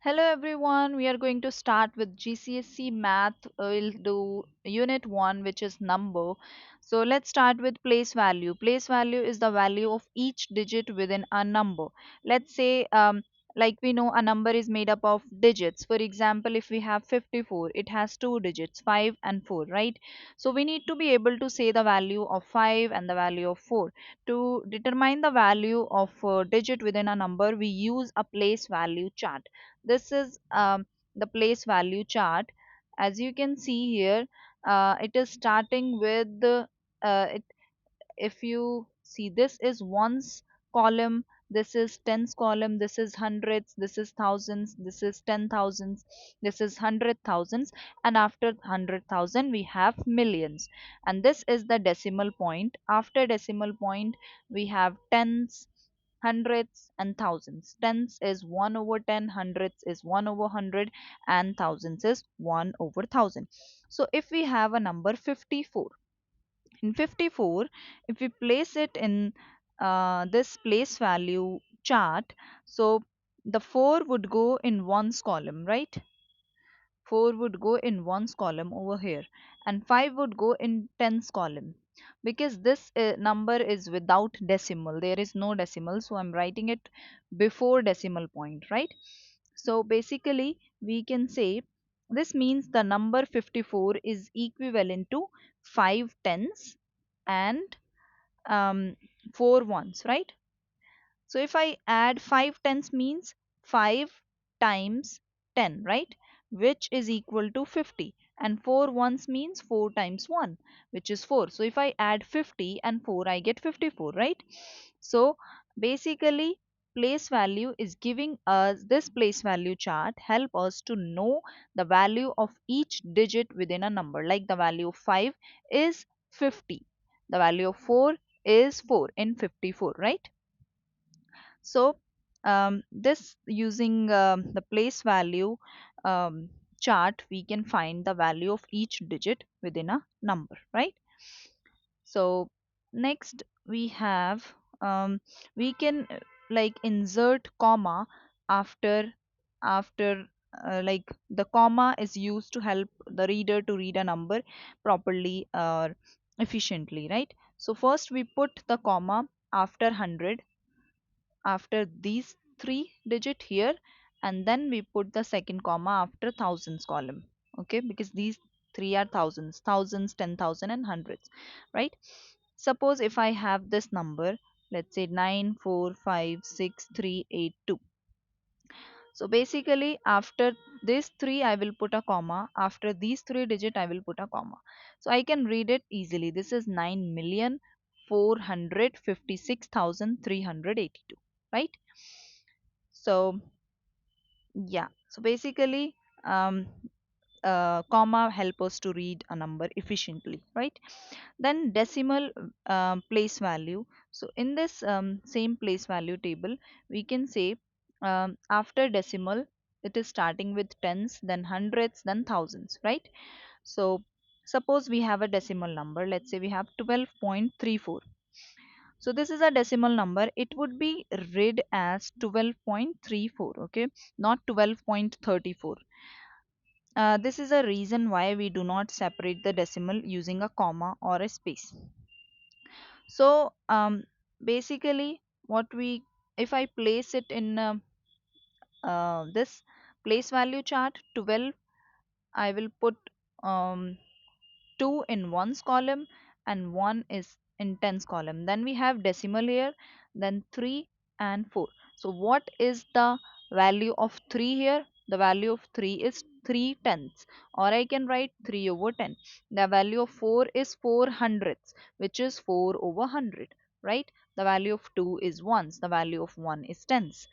Hello everyone, we are going to start with GCSE math. We'll do unit 1, which is number. So let's start with place value. Place value is the value of each digit within a number. Let's say like we know a number is made up of digits. For example, if we have 54, it has two digits, 5 and 4, right? So we need to be able to say the value of 5 and the value of 4. To determine the value of a digit within a number, we use a place value chart. This is the place value chart. As you can see here, it is starting with it. If you see, this is ones column, this is tens column, this is hundreds, this is thousands, this is 10,000s, this is 100,000s, and after 100,000 we have millions. And this is the decimal point. After decimal point we have tens, hundreds and thousands. Tens is 1 over 10, hundreds is 1 over 100, and thousands is 1 over 1000. So if we have a number 54, in 54, if we place it in this place value chart, so the 4 would go in ones column, right? 4 would go in ones column over here, and 5 would go in tens column. Because this number is without decimal, there is no decimal, so I'm writing it before decimal point, right? So basically we can say this means the number 54 is equivalent to 5 tens and 4 ones, right? So if I add 5 tens means 5 times 10, right? Which is equal to 50. And 4 ones means 4 times 1, which is 4. So if I add 50 and 4, I get 54, right? So basically, place value is giving us this place value chart help us to know the value of each digit within a number. Like the value of 5 is 50. The value of 4 is 4 in 54, right? So this using the place value um, chart, we can find the value of each digit within a number, right? So next we have we can like insert comma after like the comma is used to help the reader to read a number properly or efficiently, right? So first we put the comma after 100, after these three digit here, and then we put the second comma after thousands column. Okay, because these three are thousands, thousands, 10,000 and hundreds, right? Suppose if I have this number, let's say 9456382. So basically after this three I will put a comma, after these three digit I will put a comma. So I can read it easily. This is 9,456,382, right? So yeah, so basically comma help us to read a number efficiently, right? Then decimal place value. So in this same place value table, we can say after decimal it is starting with tens, then hundreds, then thousands, right? So suppose we have a decimal number, let's say we have 12.34. So this is a decimal number, it would be read as 12.34, okay, not 12.34. This is a reason why we do not separate the decimal using a comma or a space. So basically, what we, if I place it in this place value chart 12, I will put um, 2 in ones column and 1 is in tens column. Then we have decimal here, then 3 and 4. So what is the value of 3 here? The value of 3 is 3 tenths, or I can write 3 over 10. The value of 4 is 4 hundredths, which is 4 over 100, right? The value of 2 is ones, the value of 1 is tenths.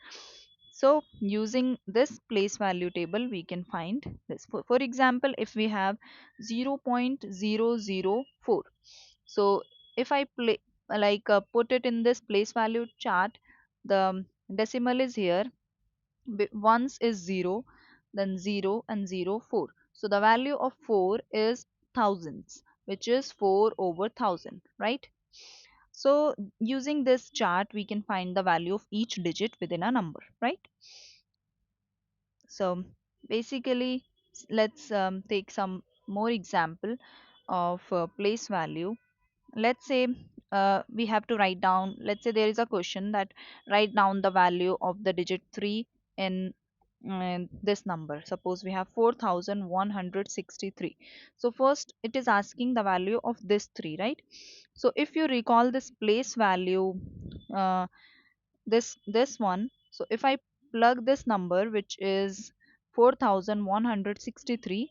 So using this place value table, we can find this. For example, if we have 0.004, so if I play put it in this place value chart, the decimal is here, ones is 0, then 0 and 0 4. So the value of 4 is thousands, which is 4 over 1000, right? So using this chart we can find the value of each digit within a number, right? So basically, let's take some more example of place value. Let's say we have to write down, let's say there is a question that write down the value of the digit 3 in this number. Suppose we have 4163. So first it is asking the value of this 3, right? So if you recall this place value, uh, this one, so if I plug this number, which is 4163,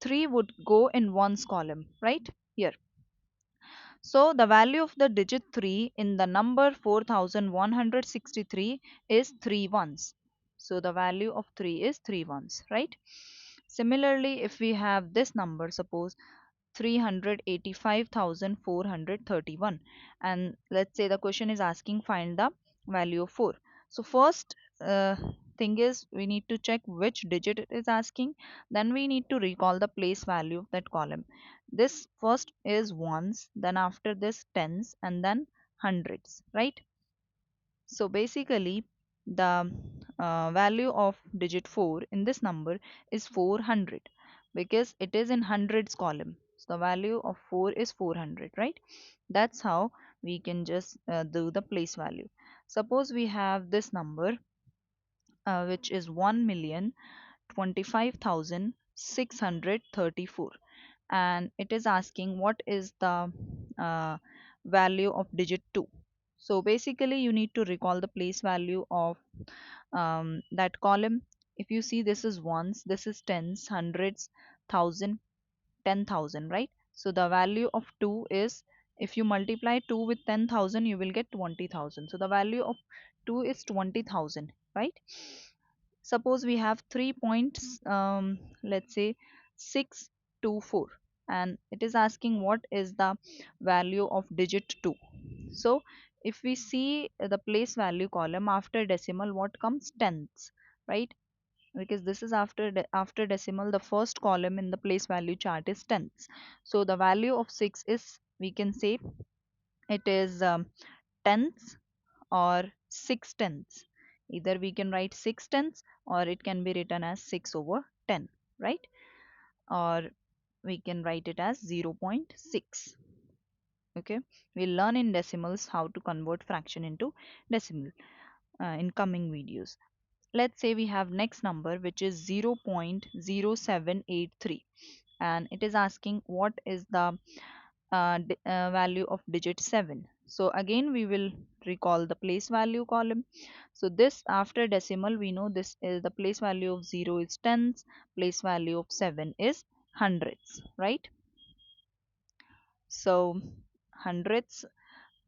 3 would go in ones column, right here. So the value of the digit 3 in the number 4163 is 3 ones. So the value of 3 is 3 ones, right? Similarly, if we have this number, suppose 385,431, and let's say the question is asking find the value of 4. So first thing is we need to check which digit it is asking, then we need to recall the place value of that column. This first is ones, then after this tens, and then hundreds, right? So basically, the value of digit 4 in this number is 400 because it is in hundreds column. So the value of 4 is 400, right? That's how we can just do the place value. Suppose we have this number, which is 1,025,634, and it is asking what is the uh, value of digit 2. So basically you need to recall the place value of that column. If you see, this is ones, this is tens, hundreds, thousand, 10,000, right? So the value of 2 is, if you multiply 2 with 10,000 you will get 20,000. So the value of 2 is 20,000, right? Suppose we have 3 points, let's say 624, and it is asking what is the value of digit 2. So if we see the place value column, after decimal what comes? Tenths, right? Because this is after decimal, the first column in the place value chart is tenths. So the value of 6 is, we can say, it is tenths or 6 tenths. Either we can write 6 tenths or it can be written as 6 over 10, right? Or we can write it as 0 0.6. Okay, we'll learn in decimals how to convert fraction into decimal in coming videos. Let's say we have next number, which is 0.0783, and it is asking what is the value of digit 7. So again we will recall the place value column. So this after decimal, we know this is the place value of 0 is tens, place value of 7 is hundreds, right? So hundreds,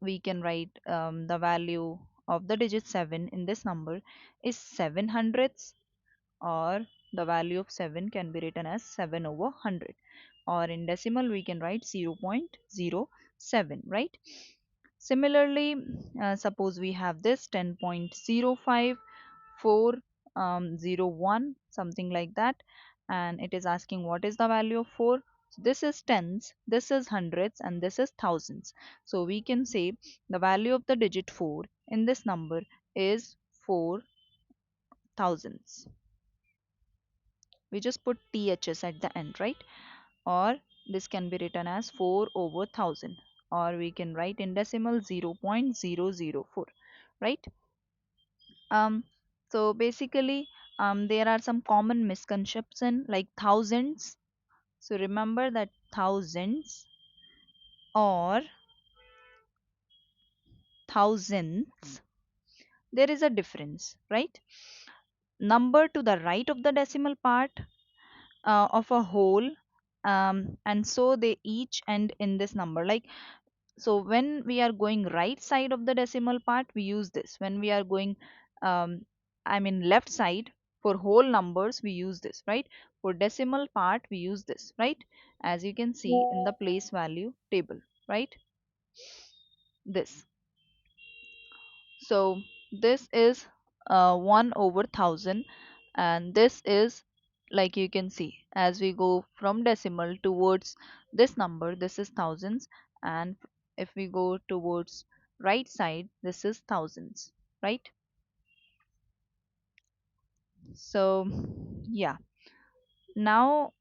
we can write the value of the digit 7 in this number is 7 hundredths, or the value of 7 can be written as 7 over 100, or in decimal we can write 0.07, right? Similarly, suppose we have this 10.05401, something like that, and it is asking what is the value of 4. So this is tens, this is hundreds, and this is thousands. So we can say the value of the digit 4 in this number is 4 thousands. We just put ths at the end, right? Or this can be written as 4 over 1000, or we can write in decimal 0.004, right? So basically, there are some common misconception like thousands. So remember that thousands or thousands, there is a difference, right? Number to the right of the decimal part of a whole, and so they each end in this number. Like, so when we are going right side of the decimal part, we use this. When we are going, um, I mean left side, for whole numbers we use this, right? For decimal part we use this, right? As you can see in the place value table, right? This. So this is 1 over 1000, and this is, like you can see, as we go from decimal towards this number, this is thousands, and if we go towards right side, this is thousands, right? So yeah, now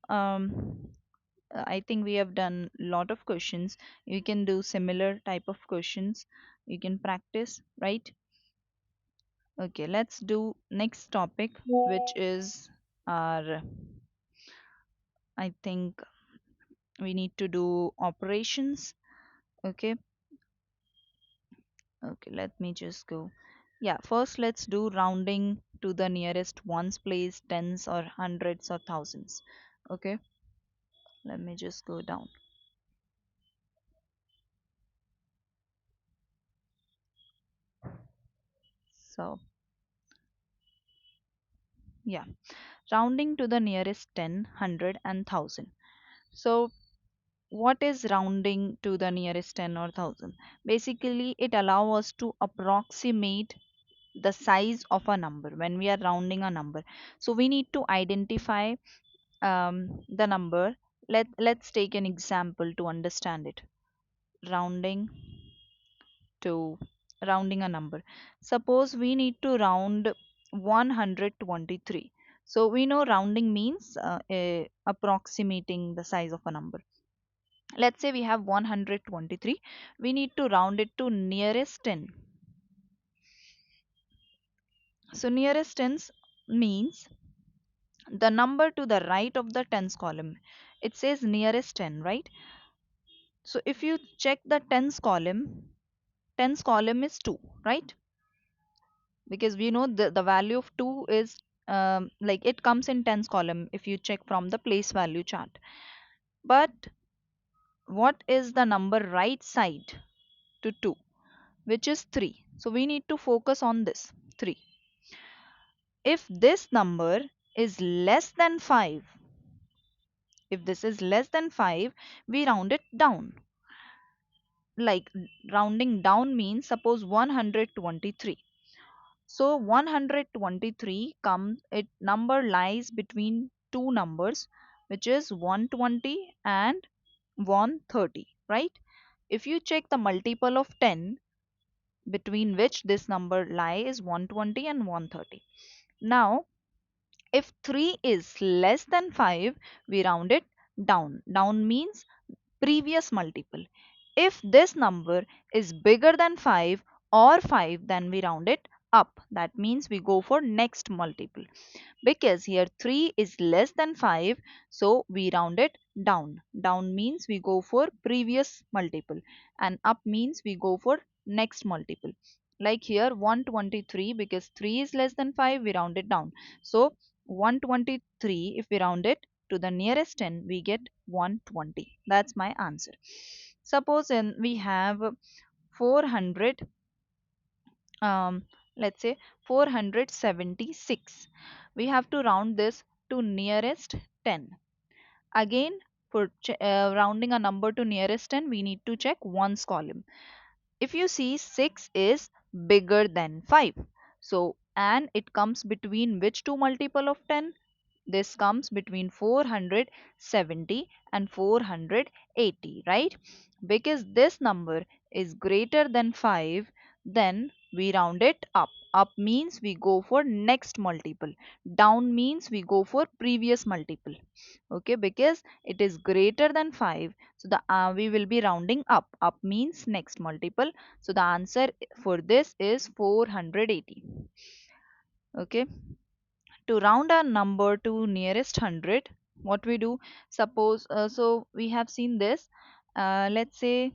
I think we have done a lot of questions. You can do similar type of questions. You can practice, right? Okay, let's do next topic, which is our, I think we need to do operations. Okay, okay, let me just go. Yeah, first let's do rounding to the nearest ones place, tens or hundreds or thousands. Okay, let me just go down. So, yeah, rounding to the nearest 10, 100, and 1000. So, what is rounding to the nearest 10 or 1000? Basically, it allows us to approximate the size of a number when we are rounding a number. So, we need to identify the number. Let's take an example to understand it. Rounding to rounding a number. Suppose we need to round 123. So we know rounding means approximating the size of a number. Let's say we have 123. We need to round it to nearest 10. So nearest tens means the number to the right of the tens column. It says nearest 10, right? So if you check the tens column is 2, right? Because we know the value of 2 is like it comes in tens column if you check from the place value chart. But what is the number right side to 2, which is 3? So we need to focus on this 3. If this number is less than 5, if this is less than 5, we round it down. Like rounding down means suppose 123. So 123 comes, it number lies between two numbers, which is 120 and 130, right? If you check the multiple of 10 between which this number lie is 120 and 130. Now, if 3 is less than 5, we round it down. Down means previous multiple. If this number is bigger than 5 or 5, then we round it up. That means we go for next multiple. Because here 3 is less than 5, so we round it down. Down means we go for previous multiple, and up means we go for next multiple. Like here 123, because 3 is less than 5, we round it down. So 123, if we round it to the nearest 10, we get 120. That's my answer. Suppose we have 400, um, let's say 476. We have to round this to nearest 10. Again, for rounding a number to nearest 10, we need to check ones column. If you see 6 is bigger than 5. So, and it comes between which two multiple of 10? This comes between 470 and 480, right? Because this number is greater than 5, then we round it up. Up means we go for next multiple. Down means we go for previous multiple. Okay, because it is greater than 5, so the we will be rounding up. Up means next multiple. So the answer for this is 480. Okay, to round a number to nearest 100, what we do, suppose so we have seen this, let's say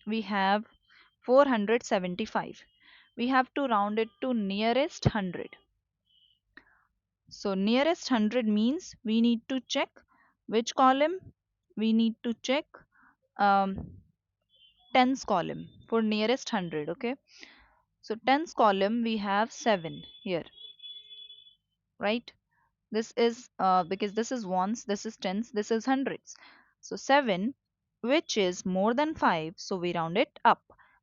we have 475. We have to round it to nearest 100. So nearest 100 means we need to check which column. We need to check um, tens column for nearest 100. Okay, so tens column we have 7 here, right? This is because this is ones, this is tens, this is hundreds. So 7, which is more than 5, so we round it up.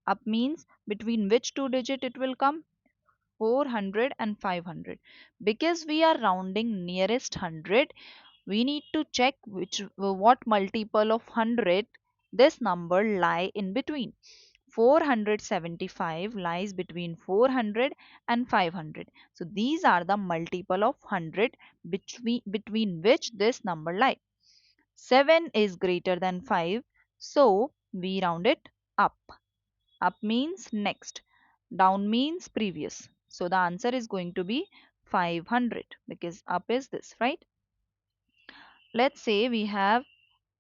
Up means between which two digit it will come? 400 and 500. Because we are rounding nearest 100, we need to check which what multiple of 100 this number lie in between. 475 lies between 400 and 500. So these are the multiple of 100 between which this number lies. 7 is greater than 5, so we round it up. Up means next, down means previous. So the answer is going to be 500 because up is this, right? Let's say we have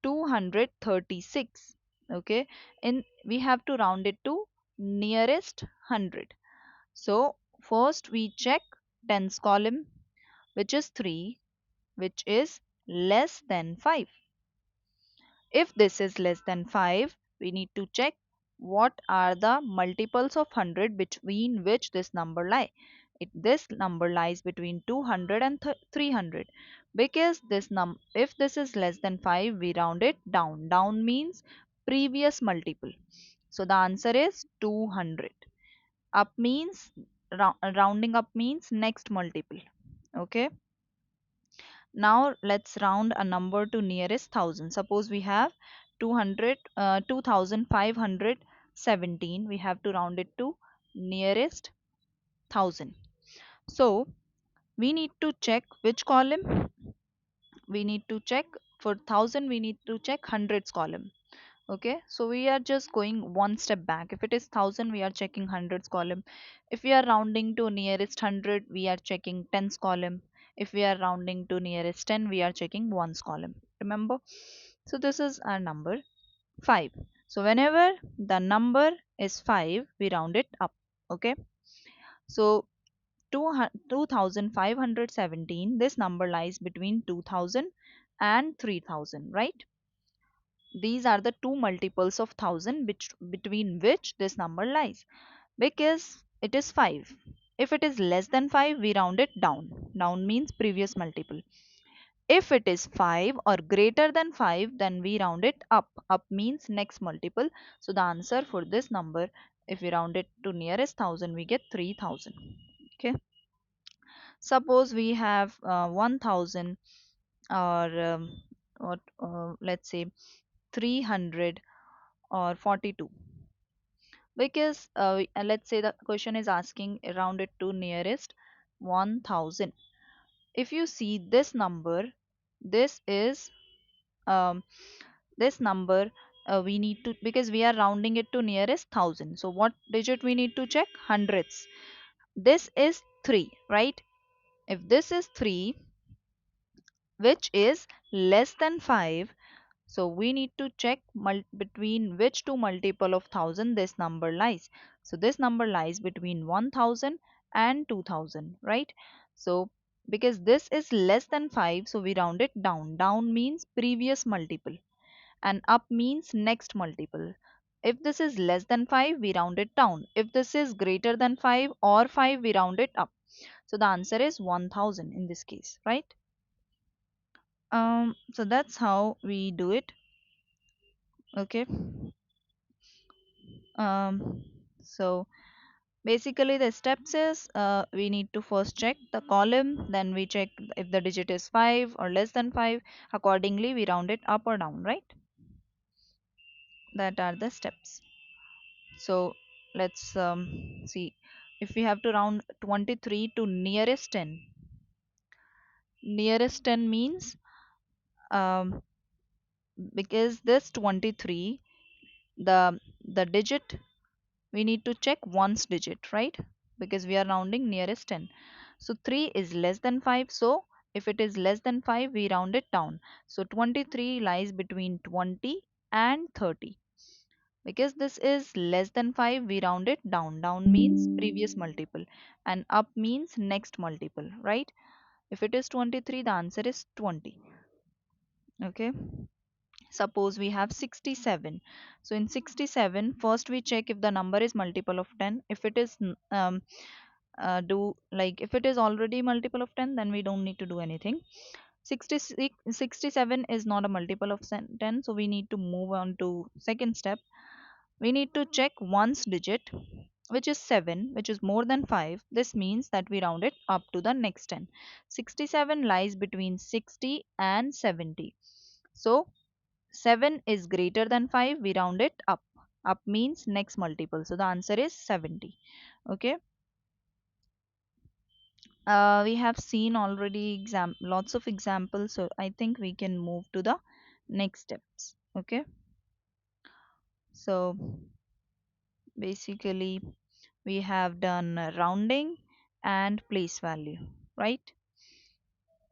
236. Okay, and we have to round it to nearest 100. So first we check tens column, which is 3, which is less than 5. If this is less than 5, we need to check what are the multiples of 100 between which this number lie. This number lies between 200 and 300, because if this is less than 5, we round it down. Down means previous multiple. So the answer is 200. Up means rounding up means next multiple. Okay. Now let's round a number to nearest thousand. Suppose we have 2517. We have to round it to nearest thousand. So we need to check which column. We need to check for thousand. We need to check hundreds column. Okay, so we are just going one step back. If it is thousand, we are checking hundreds column. If we are rounding to nearest hundred, we are checking tens column. If we are rounding to nearest 10, we are checking ones column. Remember? So this is our number 5. So whenever the number is 5, we round it up. Okay, so 2517, this number lies between 2000 and 3000, right? These are the two multiples of 1000 between which this number lies, because it is 5. If it is less than 5, we round it down. Down means previous multiple. If it is 5 or greater than 5, then we round it up. Up means next multiple. So the answer for this number, if we round it to nearest 1000, we get 3000. Okay. Suppose we have 1000 or let's say 300 or 42, because let's say the question is asking around it to nearest 1000. If you see this number, this is um, this number, we need to, because we are rounding it to nearest 1000, so what digit we need to check? Hundreds. This is 3, right? If this is 3, which is less than 5, so we need to check between which two multiple of 1000 this number lies. So this number lies between 1000 and 2000, right? So because this is less than 5, so we round it down. Down means previous multiple and up means next multiple. If this is less than 5, we round it down. If this is greater than 5 or 5, we round it up. So the answer is 1000 in this case, right? So that's how we do it. Okay. um so basically the steps is, we need to first check the column, then we check if the digit is 5 or less than 5. Accordingly we round it up or down, right? That are the steps. So let's see, if we have to round 23 to nearest 10. Nearest 10 means, um, because this 23, the digit, we need to check ones digit, right? Because we are rounding nearest 10. So 3 is less than 5, so if it is less than 5, we round it down. So 23 lies between 20 and 30. Because this is less than 5, we round it down. Down means previous multiple and up means next multiple, right? If it is 23, the answer is 20. Okay. Suppose we have 67. So in 67, first we check if the number is multiple of 10. If it is do like if it is already multiple of 10, then we don't need to do anything. 66 67 is not a multiple of 10, so we need to move on to second step. We need to check ones digit, which is 7, which is more than 5. This means that we round it up to the next 10. 67 lies between 60 and 70. So 7 is greater than 5, we round it up. Up means next multiple. So the answer is 70. Okay. We have seen already lots of examples, so I think we can move to the next steps. Okay. So basically we have done rounding and place value, right?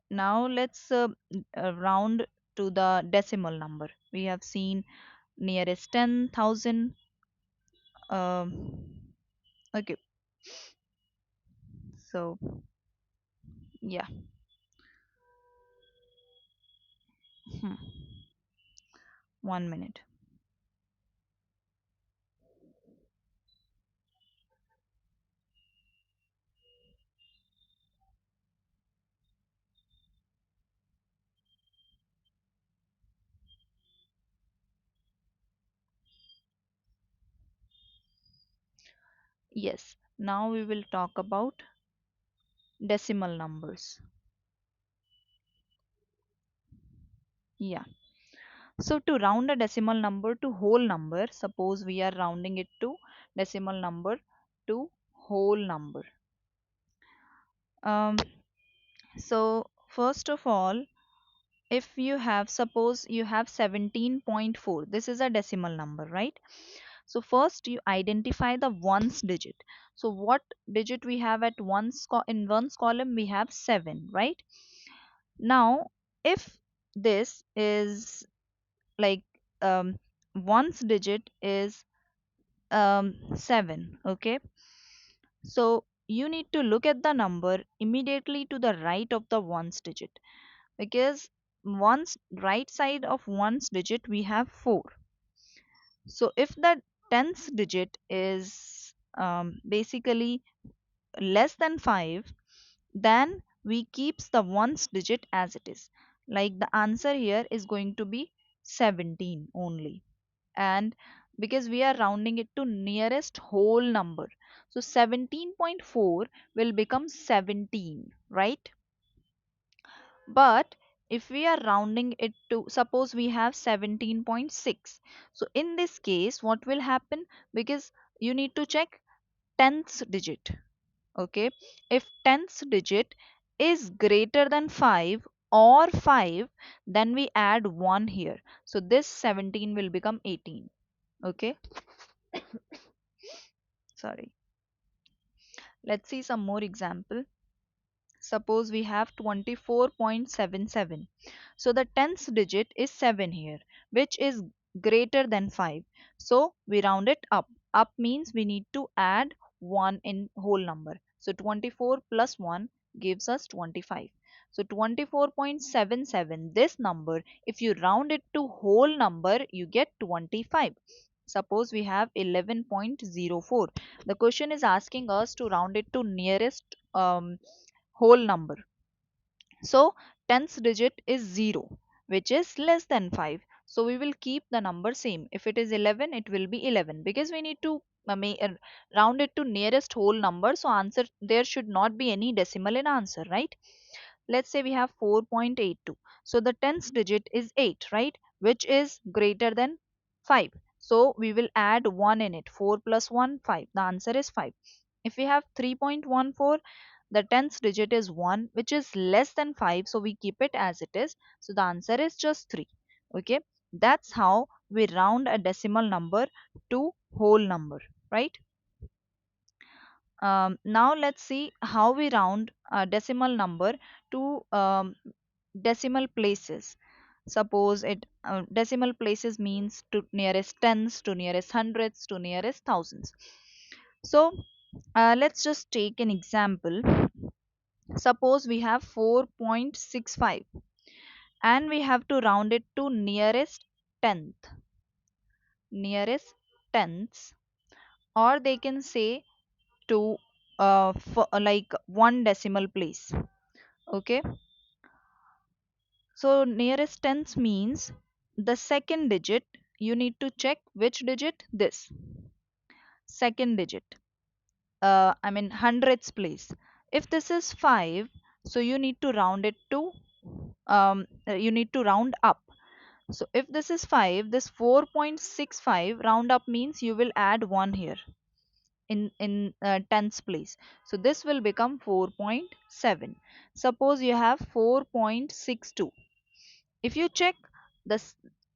Now let's round to the decimal number. We have seen nearest 10,000. Okay, so yeah. Hmm. 1 minute. Yes, now we will talk about decimal numbers. Yeah. So to round a decimal number to whole number, suppose we are rounding it to decimal number to whole number. Um, so first of all, if you have, suppose you have 17.4, this is a decimal number, right? So first you identify the ones digit. So what digit we have at in ones column, we have 7, right? Now if this is like ones digit is 7, okay? So you need to look at the number immediately to the right of the ones digit, because one's right side of one's digit we have 4. So if the tenth digit is basically less than 5, then we keeps the ones digit as it is. Like the answer here is going to be 17 only. And because we are rounding it to nearest whole number, so 17.4 will become 17, right? But if we are rounding it to, suppose we have 17.6, so in this case what will happen, because you need to check tenth digit, okay? If tenth digit is greater than 5 or 5, then we add 1 here, so this 17 will become 18. Okay, sorry. Let's see some more example. Suppose we have 24.77. So the tenth digit is 7 here, which is greater than 5. So we round it up. Up means we need to add 1 in whole number. So 24 plus 1 gives us 25. So 24.77, this number, if you round it to whole number, you get 25. Suppose we have 11.04. The question is asking us to round it to nearest whole number. So 10th digit is 0, which is less than 5. So we will keep the number same. If it is 11, it will be 11, because we need to round it to nearest whole number. So answer, there should not be any decimal in answer, right? Let's say we have 4.82. So the 10th digit is 8, right? Which is greater than 5. So we will add 1 in it. 4 plus 1, 5. The answer is 5. If we have 3.14, the 10th digit is 1, which is less than 5. So we keep it as it is. So the answer is just 3. Okay. That's how we round a decimal number to whole number, right? Now let's see how we round a decimal number to decimal places. Suppose it decimal places means to nearest tens, to nearest hundreds, to nearest thousands. So let's just take an example. Suppose we have 4.65 and we have to round it to nearest tenth, nearest tenths, or they can say to like one decimal place. Okay, so nearest tenths means the second digit. You need to check which digit, this second digit, I mean hundreds place. If this is 5, so you need to round it to you need to round up. So if this is 5, this 4.65 round up means you will add 1 here in tens place. So this will become 4.7. Suppose you have 4.62. If you check the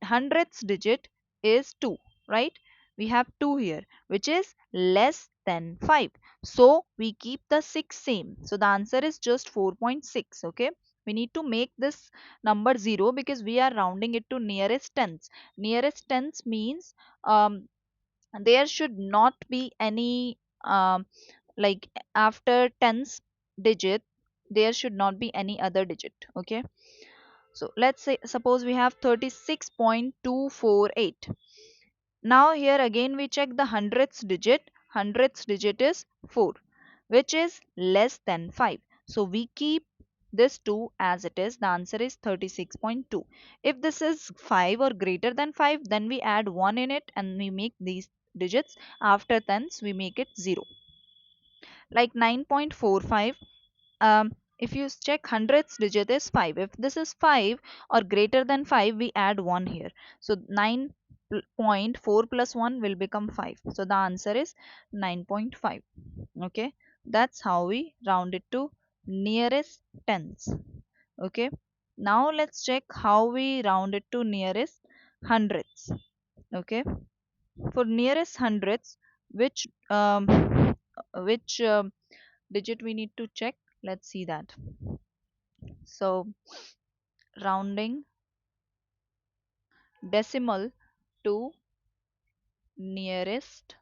hundredths digit is 2, right? We have 2 here, which is less than 5. So we keep the 6 same. So the answer is just 4.6. Okay. We need to make this number 0 because we are rounding it to nearest tens. Nearest tens means there should not be any like after tens digit, there should not be any other digit. Okay, so let's say suppose we have 36.248. Now here again we check the hundredths digit. Hundredths digit is 4, which is less than 5. So we keep this 2 as it is. The answer is 36.2. If this is 5 or greater than 5, then we add 1 in it and we make these digits. After tens, we make it 0. Like 9.45. If you check hundredths digit is 5. If this is 5 or greater than 5, we add 1 here. So 9.4 plus 1 will become 5. So the answer is 9.5. Okay, that's how we round it to nearest tens. Okay, now let's check how we round it to nearest hundredths. Okay, for nearest hundredths, which digit we need to check? Let's see that. So rounding decimal to nearest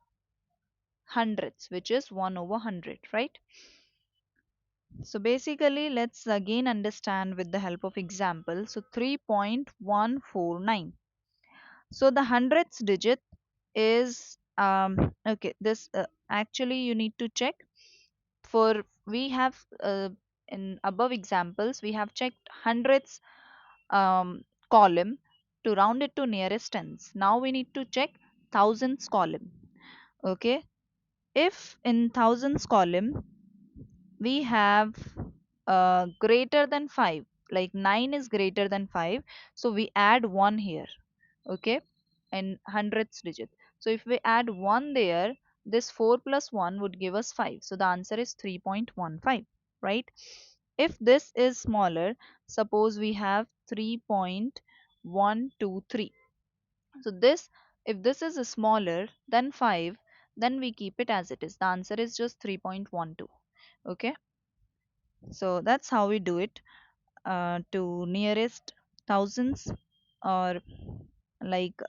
hundredths, which is 1 over 100, right? So basically, let's again understand with the help of example. So 3.149. So the hundredths digit is okay. This actually you need to check for we have in above examples we have checked hundredths column to round it to nearest tens. Now we need to check thousands column. Okay, if in thousands column we have greater than 5, like 9 is greater than 5, so we add 1 here. Okay, in hundredths digit. So if we add 1 there, this 4 plus 1 would give us 5. So the answer is 3.15, right? If this is smaller, suppose we have 3.123. So this, if this is smaller than 5, then we keep it as it is. The answer is just 3.12. Okay, so that's how we do it to nearest thousands, or like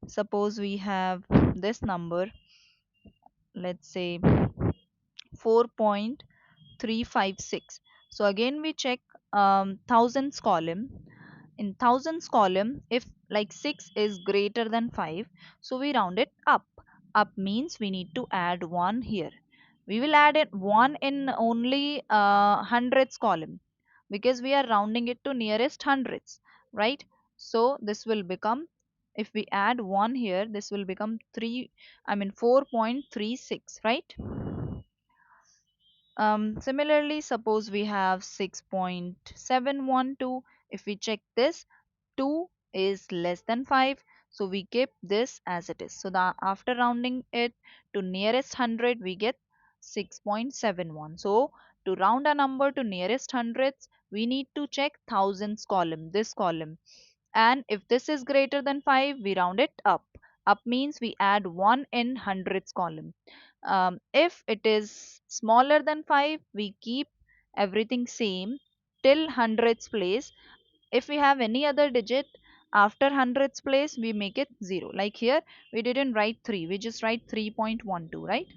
suppose we have this number, let's say 4.356. So again we check thousands column. In thousands column, if like 6 is greater than 5, so we round it up. Up means we need to add 1 here. We will add it 1 in only hundreds column because we are rounding it to nearest hundreds, right? So this will become, if we add 1 here, this will become 3, I mean 4.36, right? Similarly, suppose we have 6.712. If we check this, 2 is less than 5, so we keep this as it is. So the, after rounding it to nearest 100, we get 6.71. So to round a number to nearest hundreds, we need to check thousands column, this column. And if this is greater than 5, we round it up. Up means we add 1 in hundreds column. If it is smaller than 5, we keep everything same till hundreds place. If we have any other digit after hundreds place, we make it 0. Like here, we didn't write 3, we just write 3.12, right?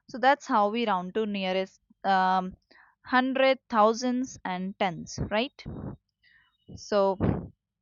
So that's how we round to nearest hundred, thousands, and tens, right? So